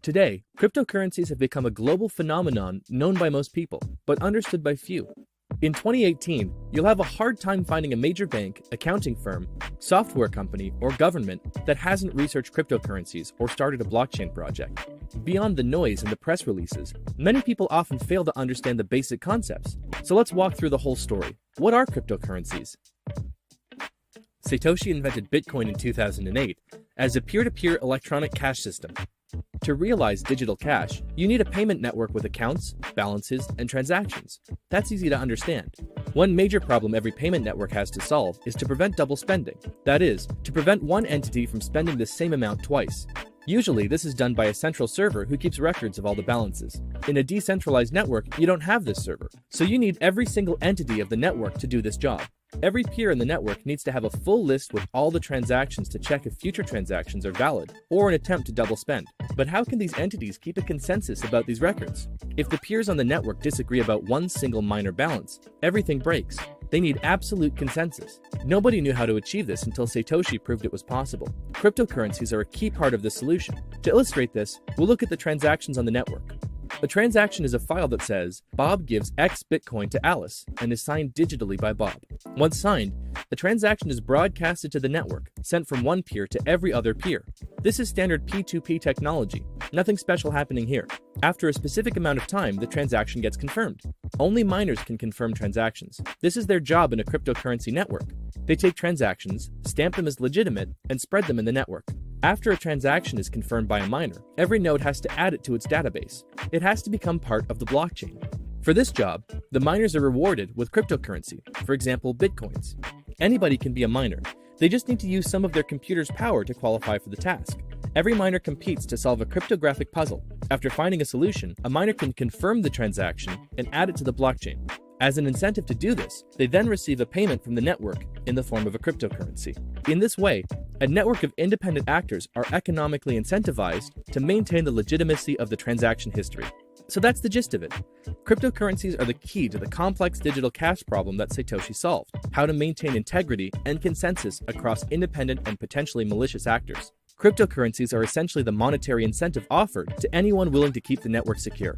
Today, cryptocurrencies have become a global phenomenon known by most people, but understood by few. In 2018, you'll have a hard time finding a major bank, accounting firm, software company, or government that hasn't researched cryptocurrencies or started a blockchain project. Beyond the noise and the press releases, many people often fail to understand the basic concepts. So let's walk through the whole story. What are cryptocurrencies? Satoshi invented Bitcoin in 2008 as a peer-to-peer electronic cash system. To realize digital cash, you need a payment network with accounts, balances, and transactions. That's easy to understand. One major problem every payment network has to solve is to prevent double spending. That is, to prevent one entity from spending the same amount twice. Usually, this is done by a central server who keeps records of all the balances. In a decentralized network, you don't have this server, so you need every single entity of the network to do this job. Every peer in the network needs to have a full list with all the transactions to check if future transactions are valid, or an attempt to double spend. But how can these entities keep a consensus about these records? If the peers on the network disagree about one single minor balance, everything breaks. They need absolute consensus. Nobody knew how to achieve this until Satoshi proved it was possible. Cryptocurrencies are a key part of the solution. To illustrate this, we'll look at the transactions on the network. A transaction is a file that says, Bob gives X Bitcoin to Alice and is signed digitally by Bob. Once signed, the transaction is broadcasted to the network, sent from one peer to every other peer. This is standard P2P technology. Nothing special happening here. After a specific amount of time, the transaction gets confirmed. Only miners can confirm transactions. This is their job in a cryptocurrency network. They take transactions, stamp them as legitimate, and spread them in the network. After a transaction is confirmed by a miner, every node has to add it to its database. It has to become part of the blockchain. For this job, the miners are rewarded with cryptocurrency, for example, bitcoins. Anybody can be a miner. They just need to use some of their computer's power to qualify for the task. Every miner competes to solve a cryptographic puzzle. After finding a solution, a miner can confirm the transaction and add it to the blockchain. As an incentive to do this, they then receive a payment from the network in the form of a cryptocurrency. In this way, a network of independent actors are economically incentivized to maintain the legitimacy of the transaction history. So that's the gist of it. Cryptocurrencies are the key to the complex digital cash problem that Satoshi solved: how to maintain integrity and consensus across independent and potentially malicious actors. Cryptocurrencies are essentially the monetary incentive offered to anyone willing to keep the network secure.